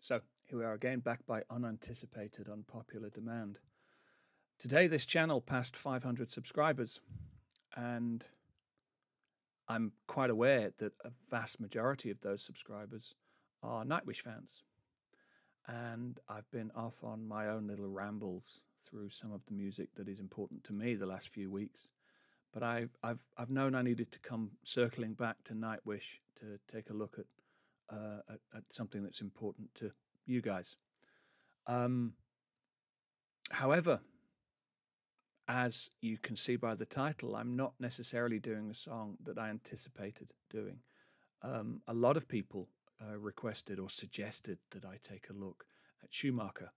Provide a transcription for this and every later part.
So here we are again, back by unanticipated, unpopular demand. Today, this channel passed 500 subscribers, and I'm quite aware that a vast majority of those subscribers are Nightwish fans. And I've been off on my own little rambles through some of the music that is important to me the last few weeks. But I've known I needed to come circling back to Nightwish to take a look at something that's important to you guys. However, as you can see by the title, I'm not necessarily doing a song that I anticipated doing. A lot of people requested or suggested that I take a look at Schumacher.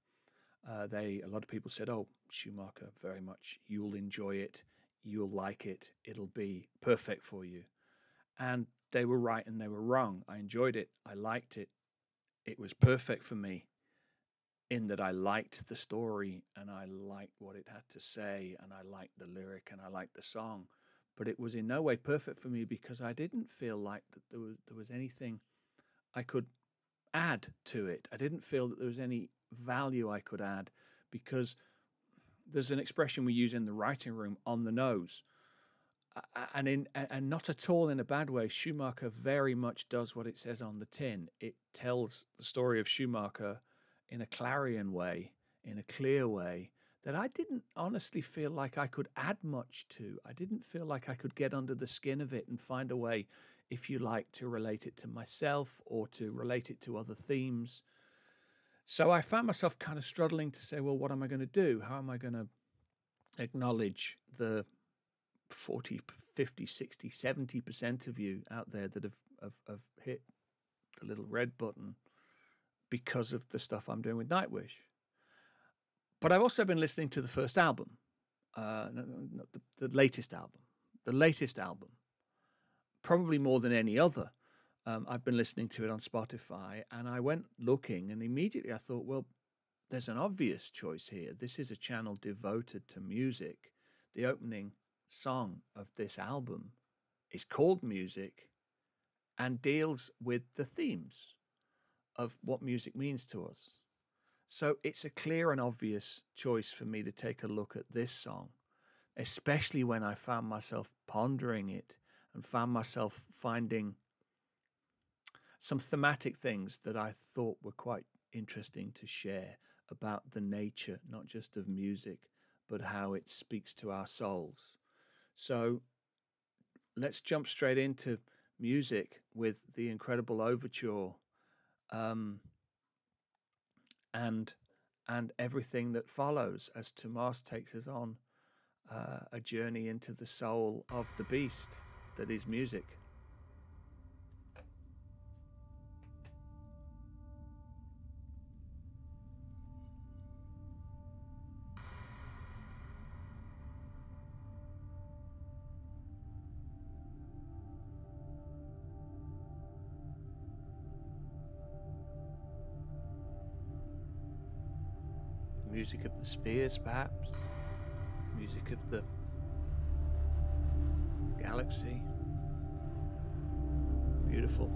A lot of people said, "Oh, Schumacher, very much. You'll enjoy it. You'll like it. It'll be perfect for you." And they were right and they were wrong. I enjoyed it. I liked it. It was perfect for me in that I liked the story and I liked what it had to say and I liked the lyric and I liked the song. But it was in no way perfect for me because I didn't feel like that there was anything I could add to it. I didn't feel that there was any value I could add because there's an expression we use in the writing room, on the nose. And not at all in a bad way. Schumacher very much does what it says on the tin. It tells the story of Schumacher in a clarion way, in a clear way, that I didn't honestly feel like I could add much to. I didn't feel like I could get under the skin of it and find a way, if you like, to relate it to myself or to relate it to other themes. So I found myself kind of struggling to say, well, what am I going to do? How am I going to acknowledge the 40, 50, 60, 70% of you out there that have hit the little red button because of the stuff I'm doing with Nightwish? But I've also been listening to the first album, not the latest album. The latest album, probably more than any other. I've been listening to it on Spotify, and I went looking, and immediately I thought, well, there's an obvious choice here. This is a channel devoted to music. The opening song of this album is called Music and deals with the themes of what music means to us. So it's a clear and obvious choice for me to take a look at this song, especially when I found myself pondering it and found myself finding some thematic things that I thought were quite interesting to share about the nature, not just of music, but how it speaks to our souls. So let's jump straight into music with the incredible overture, and everything that follows as Tuomas takes us on a journey into the soul of the beast that is music. Music of the spheres, perhaps. Music of the galaxy. Beautiful.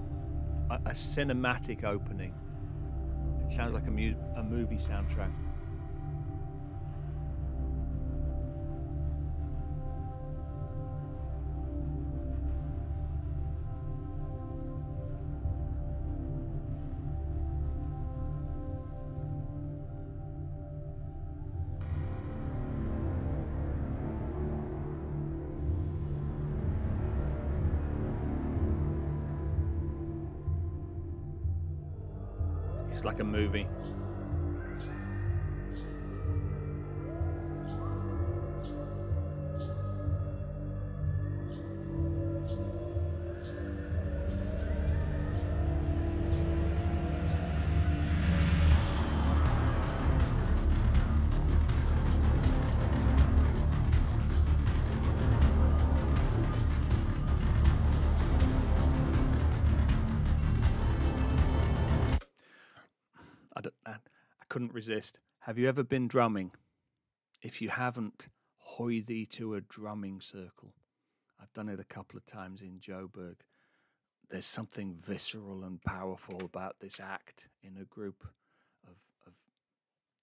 A cinematic opening. It sounds like a movie soundtrack. It's like a movie. I couldn't resist. Have you ever been drumming? If you haven't, hoy thee to a drumming circle. I've done it a couple of times in Joburg. there's something visceral and powerful about this act in a group of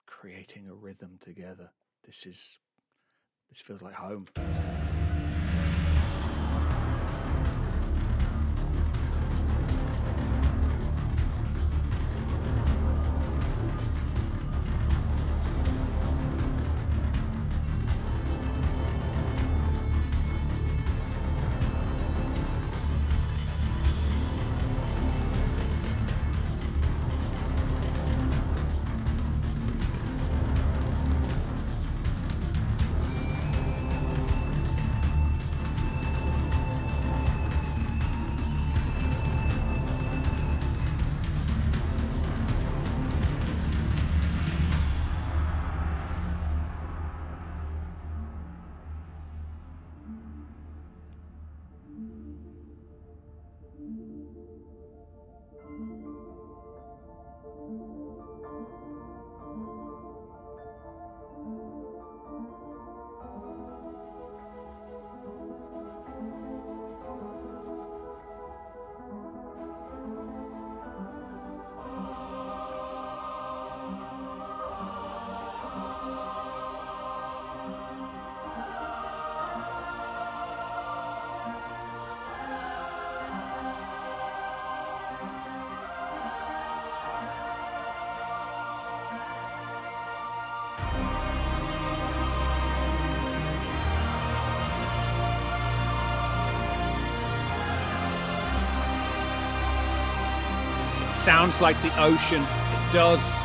creating a rhythm together. This feels like home. Sounds like the ocean. It does.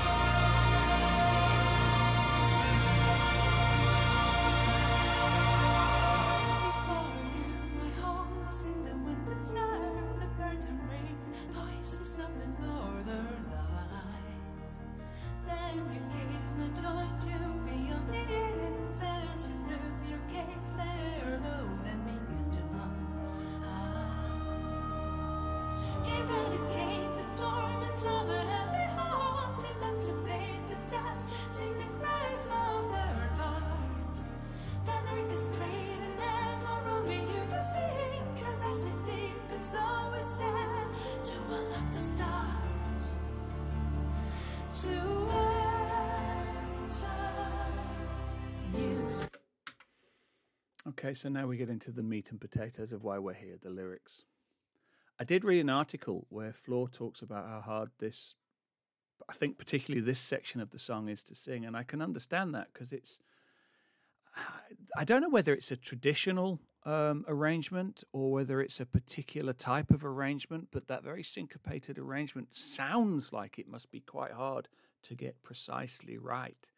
Okay, so now we get into the meat and potatoes of why we're here, the lyrics. I did read an article where Floor talks about how hard this, I think particularly this section of the song is to sing, and I can understand that because it's, I don't know whether it's a traditional arrangement or whether it's a particular type of arrangement, but that very syncopated arrangement sounds like it must be quite hard to get precisely right.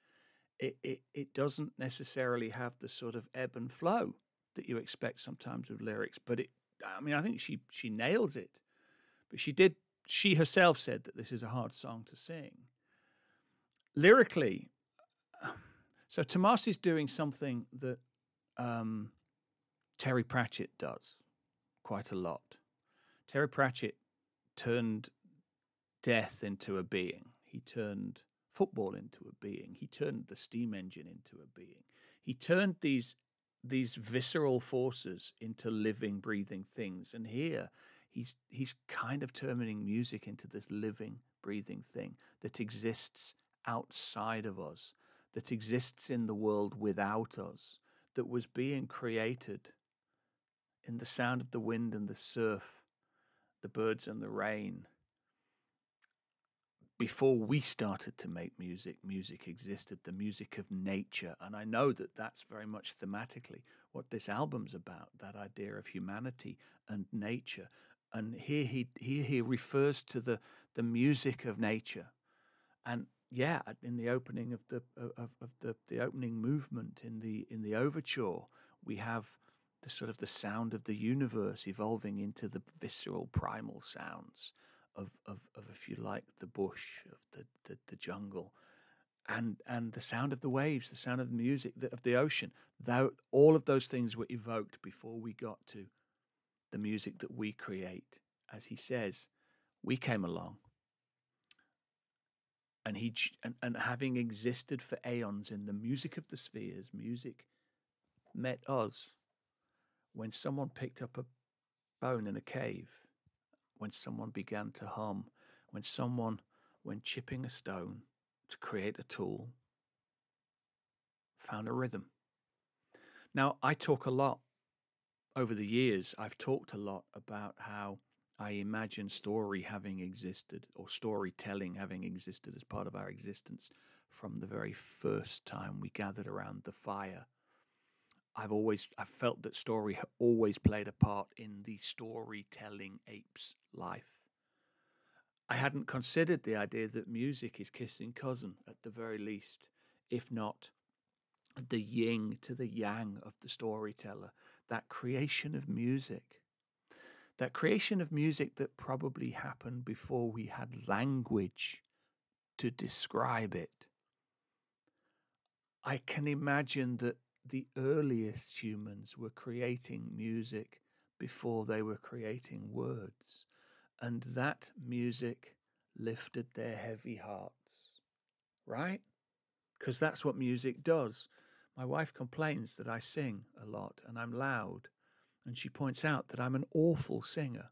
It doesn't necessarily have the sort of ebb and flow that you expect sometimes with lyrics, but I think she nails it. But she herself said that this is a hard song to sing. Lyrically, so Tuomas is doing something that Terry Pratchett does quite a lot. Terry Pratchett turned death into a being. He turned football into a being. He turned the steam engine into a being. He turned these visceral forces into living, breathing things. And here he's kind of turning music into this living, breathing thing that exists outside of us, that exists in the world without us, that was being created in the sound of the wind and the surf, the birds and the rain. Before we started to make music, music existed, the music of nature. And I know that that's very much thematically what this album's about, that idea of humanity and nature. And here he refers to the music of nature. And yeah, in the opening of the opening movement in the overture, we have the sort of the sound of the universe evolving into the visceral primal sounds of if you like, the bush, of the jungle, and the sound of the waves, the sound of the music of the ocean. Though all of those things were evoked before we got to the music that we create. As he says, we came along, and and having existed for aeons in the music of the spheres, music met us when someone picked up a bone in a cave when someone began to hum, when chipping a stone to create a tool, found a rhythm. Now, I talk a lot over the years, I've talked a lot about how I imagine story having existed, or storytelling having existed as part of our existence from the very first time we gathered around the fire. I've felt that story always played a part in the storytelling ape's life. I hadn't considered the idea that music is kissing cousin, at the very least, if not the yin to the yang of the storyteller. That creation of music that probably happened before we had language to describe it. I can imagine that the earliest humans were creating music before they were creating words, and that music lifted their heavy hearts, right? Because that's what music does. My wife complains that I sing a lot and I'm loud, and she points out that I'm an awful singer.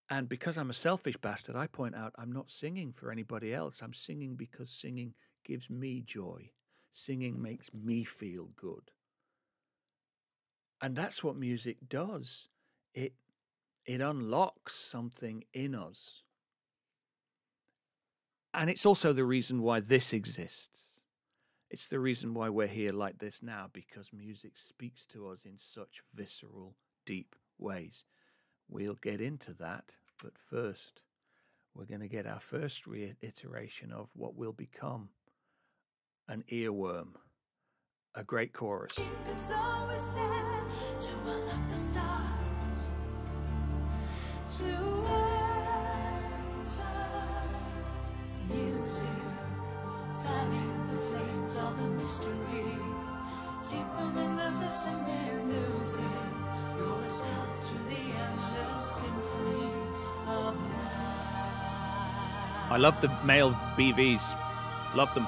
And because I'm a selfish bastard, I point out I'm not singing for anybody else. I'm singing because singing gives me joy. Singing makes me feel good. And that's what music does. It unlocks something in us. And it's also the reason why this exists. It's the reason why we're here like this now, because music speaks to us in such visceral, deep ways. We'll get into that, but first, we're going to get our first reiteration of what will become an earworm, a great chorus. It's always there to unlock the stars, to enter music, fanning the flames of the mystery, deepen in the listening, losing yourself to the endless symphony of night. I love the male BVs. Love them.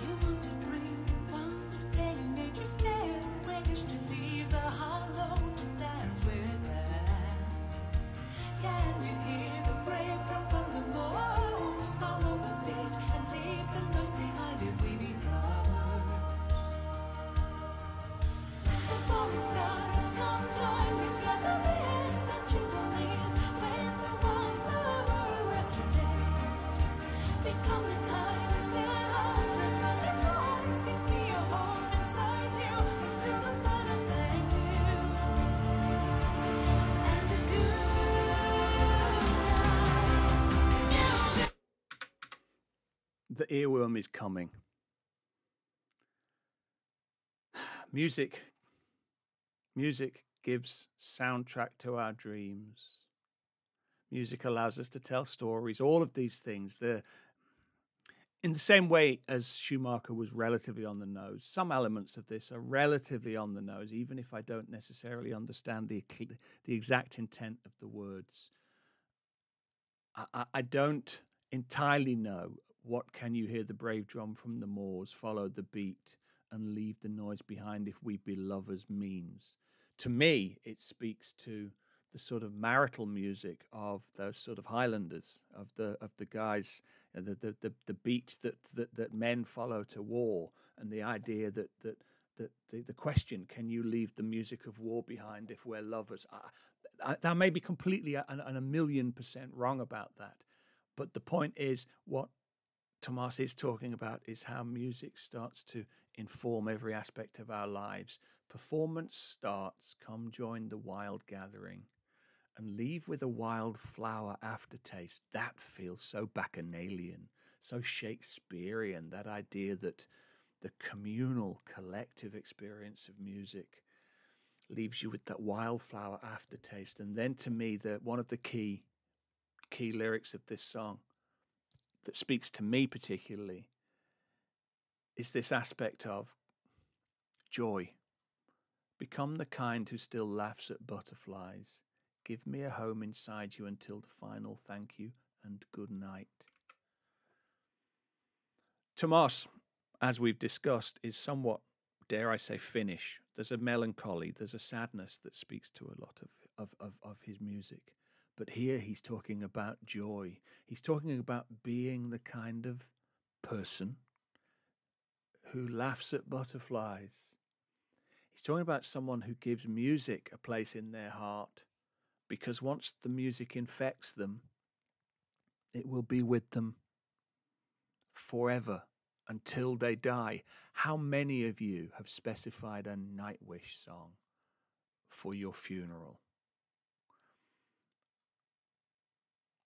You want to dream, want to day in nature's scale, wish to leave the hollow to dance with them. Can you hear the brave drum from the moors? Follow the beat and leave the noise behind if we be lovers. The falling stars come join me, gather the end that you believe with the wildflower after days. Become the kind who still loves and butterflies. Give me a home inside you until the final thank you. And a good night. Music. The earworm is coming. Music gives soundtrack to our dreams. Music allows us to tell stories. All of these things, in the same way as Schumacher was relatively on the nose, some elements of this are relatively on the nose, even if I don't necessarily understand the exact intent of the words. I don't entirely know what "Can you hear the brave drum from the moors, follow the beat and leave the noise behind if we be lovers" means. To me, it speaks to the sort of marital music of those sort of Highlanders, of the guys, the beats that men follow to war, and the idea that the question, can you leave the music of war behind if we're lovers? I may be completely and 1,000,000% wrong about that, but the point is, what Tuomas is talking about is how music starts to inform every aspect of our lives. Performance starts, come join the wild gathering, and leave with a wildflower aftertaste. That feels so bacchanalian, so Shakespearean, that idea that the communal, collective experience of music leaves you with that wildflower aftertaste. And then, to me, one of the key lyrics of this song that speaks to me particularly is this aspect of joy. Become the kind who still laughs at butterflies. Give me a home inside you until the final thank you and good night. Tuomas, as we've discussed, is somewhat, dare I say, Finnish. There's a melancholy, there's a sadness that speaks to a lot of his music. But here he's talking about joy. He's talking about being the kind of person who laughs at butterflies. He's talking about someone who gives music a place in their heart, because once the music infects them, it will be with them forever until they die. How many of you have specified a Nightwish song for your funeral?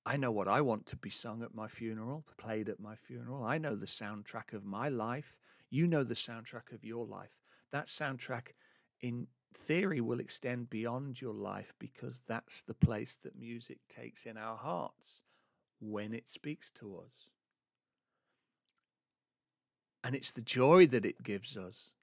I know what I want to be sung at my funeral, played at my funeral. I know the soundtrack of my life. You know the soundtrack of your life. That soundtrack, in theory, will extend beyond your life, because that's the place that music takes in our hearts when it speaks to us. And it's the joy that it gives us.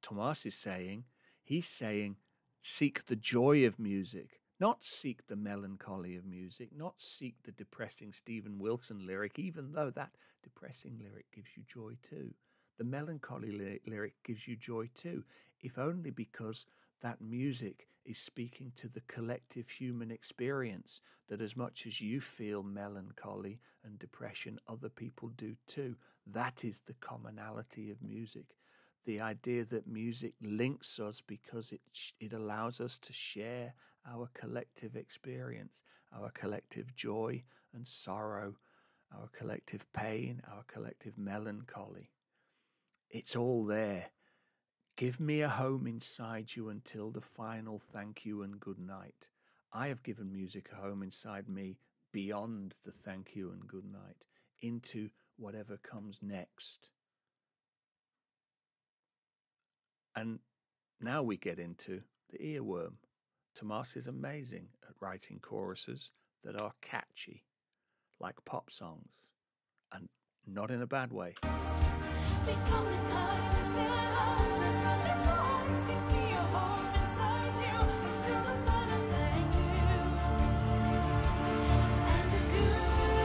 Tuomas is saying, he's saying, seek the joy of music, not seek the melancholy of music, not seek the depressing Stephen Wilson lyric, even though that depressing lyric gives you joy too. The melancholy lyric gives you joy too, if only because that music is speaking to the collective human experience, that as much as you feel melancholy and depression, other people do too. That is the commonality of music. The idea that music links us because it allows us to share our collective experience, our collective joy and sorrow, our collective pain, our collective melancholy. It's all there. Give me a home inside you until the final thank you and good night. I have given music a home inside me beyond the thank you and good night, into whatever comes next. And now we get into the earworm. Tuomas is amazing at writing choruses that are catchy, like pop songs, and not in a bad way. Become the kind of still arms and butterflies. Give me a home inside you until the final thank you. And a good night.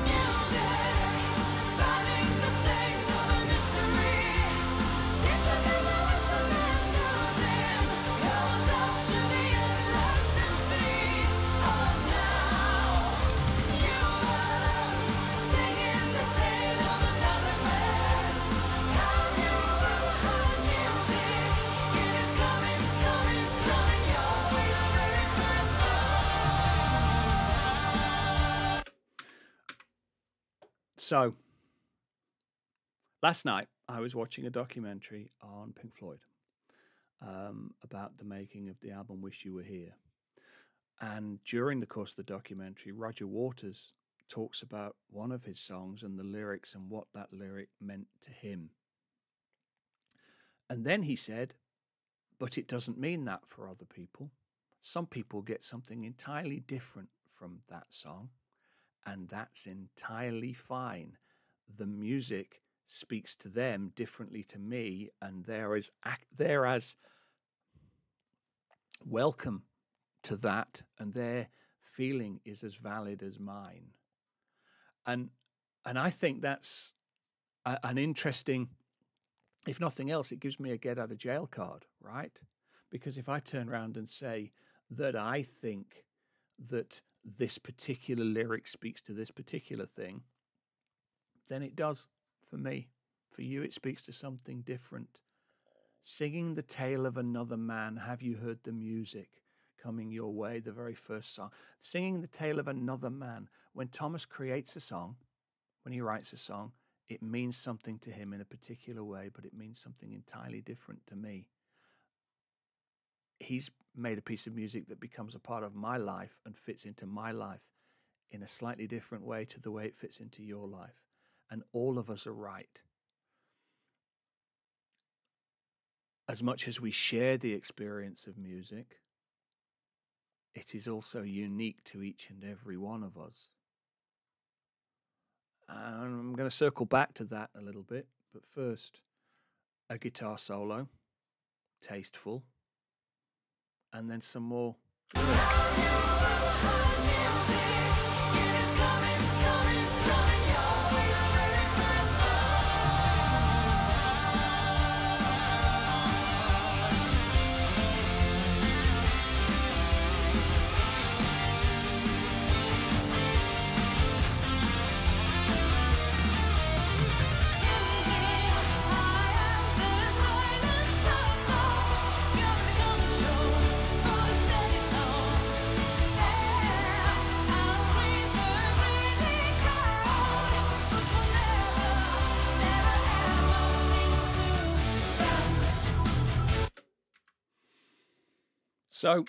Music, fanning the flames of a mystery. Deeper than the whistle and losing yourself to the endless symphony of now. You are singing the tale of another man. Have you ever heard music? It is coming, coming, coming your way the very first time. So, last night I was watching a documentary on Pink Floyd about the making of the album Wish You Were Here. And during the course of the documentary, Roger Waters talks about one of his songs and the lyrics and what that lyric meant to him. And then he said, but it doesn't mean that for other people. Some people get something entirely different from that song, and that's entirely fine. The music speaks to them differently to me, and they're as welcome to that, and their feeling is as valid as mine. And I think that's an interesting, if nothing else, it gives me a get out of jail card, right? Because if I turn around and say that I think that this particular lyric speaks to this particular thing, then it does for me. For you, it speaks to something different. Singing the tale of another man, have you heard the music coming your way, the very first song? Singing the tale of another man. When Tuomas creates a song, when he writes a song, it means something to him in a particular way, but it means something entirely different to me. He's made a piece of music that becomes a part of my life and fits into my life in a slightly different way to the way it fits into your life. And all of us are right. As much as we share the experience of music, it is also unique to each and every one of us. And I'm going to circle back to that a little bit, but first, a guitar solo, tasteful, and then some more. So,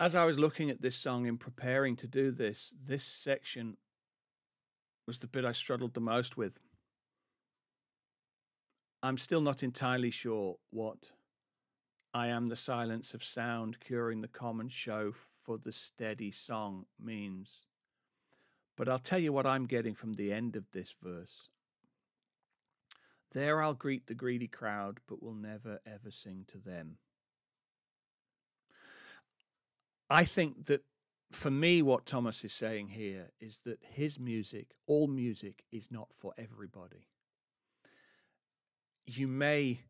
as I was looking at this song in preparing to do this section was the bit I struggled the most with. I'm still not entirely sure what "I am the silence of sound, curing the common show for the steady song" means. But I'll tell you what I'm getting from the end of this verse. There I'll greet the greedy crowd, but will never ever sing to them. I think that for me, what Tuomas is saying here is that his music, all music, is not for everybody. You may,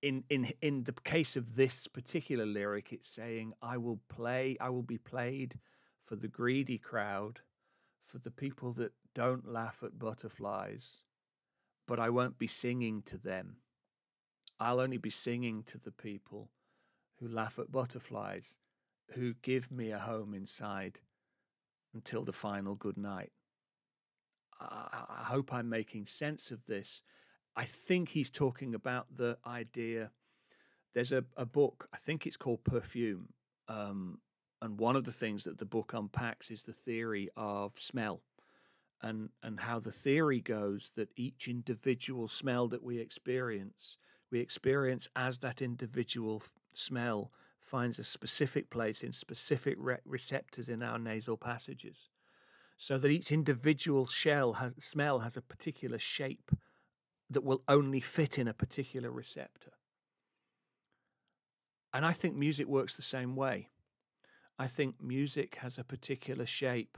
in the case of this particular lyric, it's saying, I will be played for the greedy crowd, for the people that don't laugh at butterflies, but I won't be singing to them. I'll only be singing to the people who laugh at butterflies, who give me a home inside until the final good night. I hope I'm making sense of this. I think he's talking about the idea. There's a book, I think it's called Perfume. And one of the things that the book unpacks is the theory of smell, and how the theory goes that each individual smell that we experience as that individual smell finds a specific place in specific receptors in our nasal passages, so that each individual smell has a particular shape that will only fit in a particular receptor. And I think music works the same way. I think music has a particular shape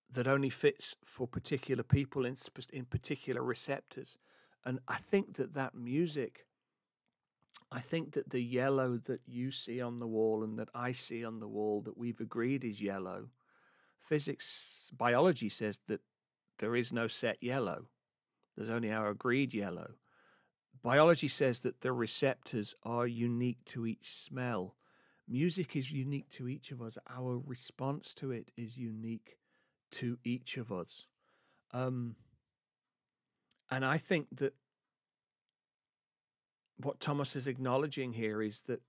that only fits for particular people in particular receptors. And I think that music, I think that the yellow that you see on the wall and that I see on the wall that we've agreed is yellow, biology says that there is no set yellow. There's only our agreed yellow. Biology says that the receptors are unique to each smell. Music is unique to each of us. Our response to it is unique to each of us. And I think that what Tuomas is acknowledging here is that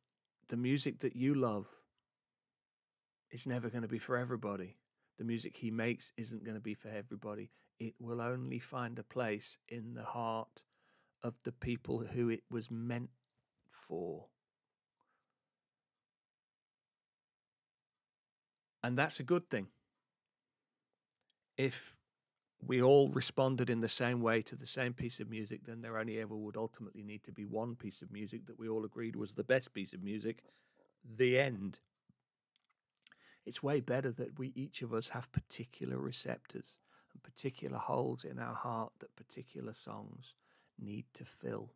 the music that you love is never going to be for everybody. The music he makes isn't going to be for everybody. It will only find a place in the heart of the people who it was meant for. And that's a good thing. If we all responded in the same way to the same piece of music, then there only ever would ultimately need to be one piece of music that we all agreed was the best piece of music. The end. It's way better that we, each of us, have particular receptors and particular holes in our heart that particular songs need to fill.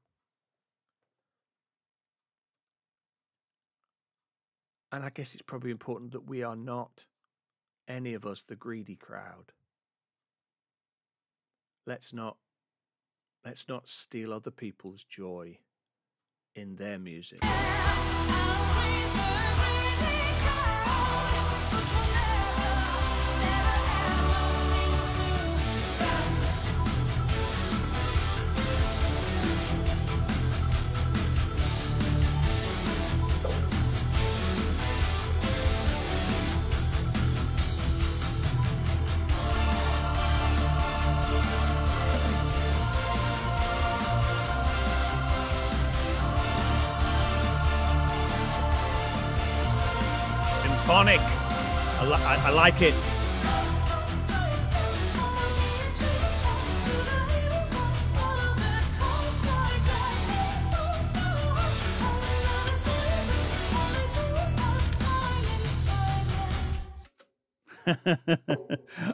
And I guess it's probably important that we are not, any of us, the greedy crowd. Let's not steal other people's joy in their music. Symphonic. I like it.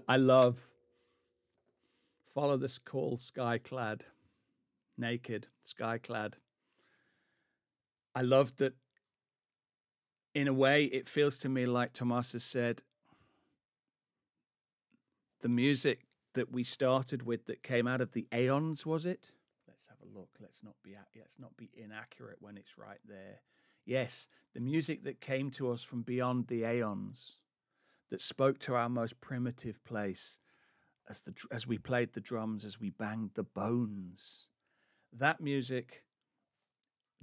I love "Follow this call, sky-clad, naked, sky-clad." I love that. In a way, it feels to me like Tuomas has said, the music that we started with that came out of the aeons, was it? Let's have a look. Let's not be inaccurate when it's right there. Yes, the music that came to us from beyond the aeons, that spoke to our most primitive place as we played the drums, as we banged the bones. That music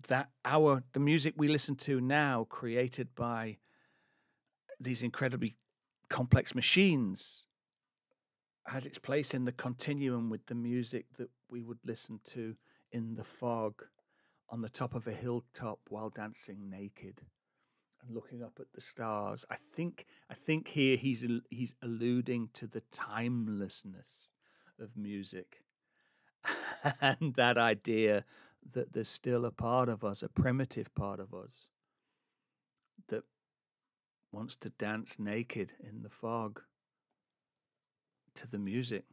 that the music we listen to now, created by these incredibly complex machines, has its place in the continuum with the music that we would listen to in the fog on the top of a hilltop while dancing naked and looking up at the stars. I think here he's alluding to the timelessness of music and that idea that there's still a part of us, a primitive part of us, that wants to dance naked in the fog to the music.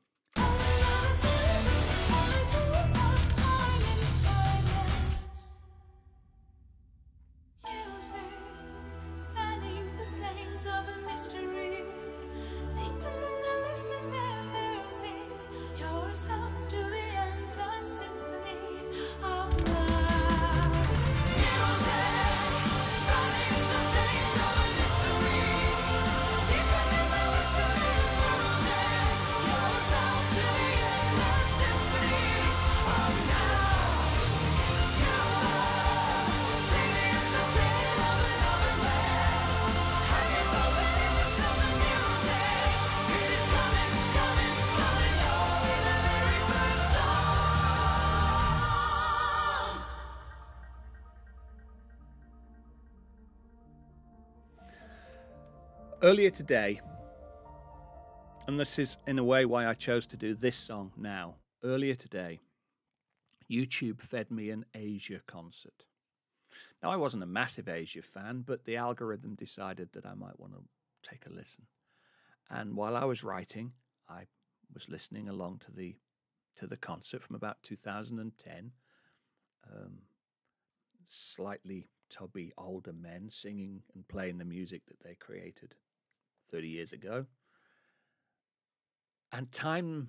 Earlier today, and this is in a way why I chose to do this song now. Earlier today, YouTube fed me an Asia concert. Now, I wasn't a massive Asia fan, but the algorithm decided that I might want to take a listen. And while I was writing, I was listening along to the concert from about 2010. Slightly tubby older men singing and playing the music that they created 30 years ago. And time,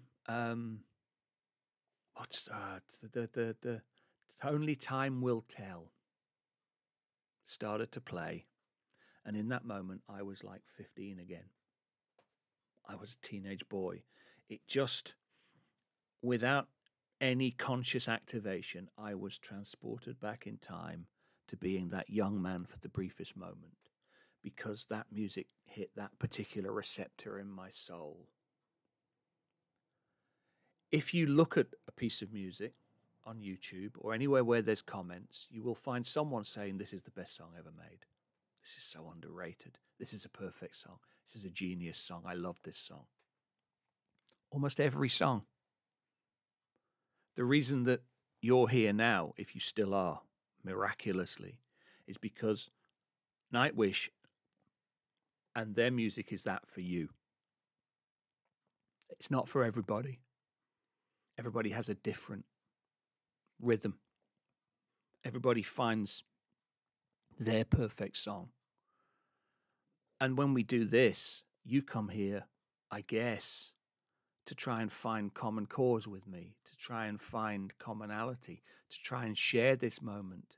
Only Time Will Tell started to play. And in that moment, I was like 15 again. I was a teenage boy. It just, without any conscious activation, I was transported back in time to being that young man for the briefest moment, because that music hit that particular receptor in my soul. If you look at a piece of music on YouTube or anywhere where there's comments, you will find someone saying, this is the best song ever made. This is so underrated. This is a perfect song. This is a genius song. I love this song. Almost every song. The reason that you're here now, if you still are, miraculously, is because Nightwish and their music is that for you. It's not for everybody. Everybody has a different rhythm. Everybody finds their perfect song. And when we do this, you come here, I guess, to try and find common cause with me, to try and find commonality, to try and share this moment,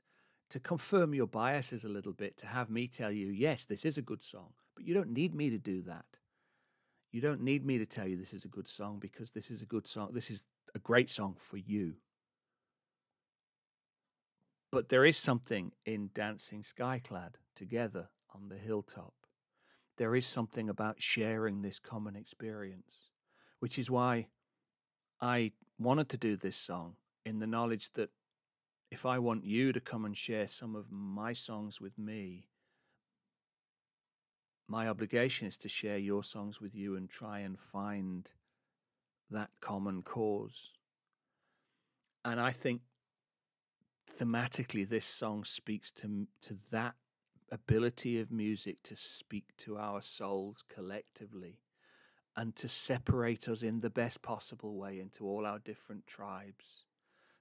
to confirm your biases a little bit, to have me tell you, yes, this is a good song, but you don't need me to do that. You don't need me to tell you this is a good song, because this is a good song. This is a great song for you. But there is something in dancing skyclad together on the hilltop. There is something about sharing this common experience, which is why I wanted to do this song, in the knowledge that if I want you to come and share some of my songs with me, my obligation is to share your songs with you and try and find that common cause. And I think thematically this song speaks to that ability of music to speak to our souls collectively and to separate us in the best possible way into all our different tribes,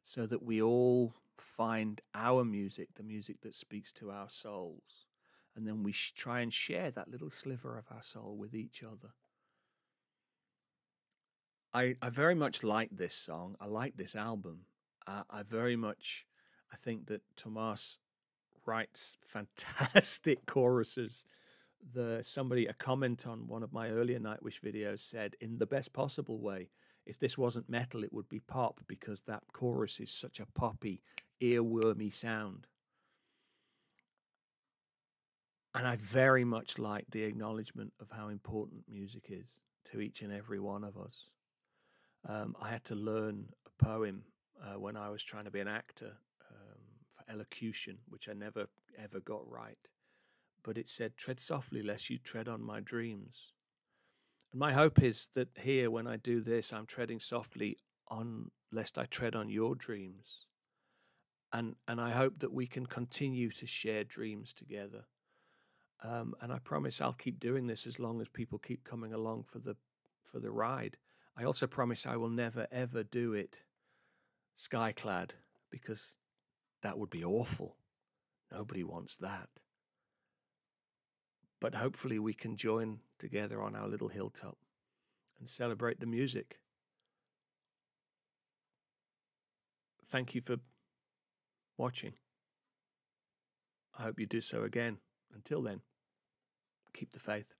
so that we all find our music, the music that speaks to our souls, and then we try and share that little sliver of our soul with each other. I very much like this song. I like this album. I think that Tuomas writes fantastic choruses. A comment on one of my earlier Nightwish videos said, in the best possible way, if this wasn't metal, it would be pop, because that chorus is such a poppy, earwormy sound. And I very much like the acknowledgement of how important music is to each and every one of us. I had to learn a poem when I was trying to be an actor for elocution, which I never ever got right. But it said, "Tread softly, lest you tread on my dreams." And my hope is that here, when I do this, I'm treading softly on, lest I tread on your dreams. And I hope that we can continue to share dreams together. And I promise I'll keep doing this as long as people keep coming along for the ride. I also promise I will never ever do it skyclad, because that would be awful. Nobody wants that. But hopefully we can join together on our little hilltop and celebrate the music. Thank you for watching. I hope you do so again. Until then, keep the faith.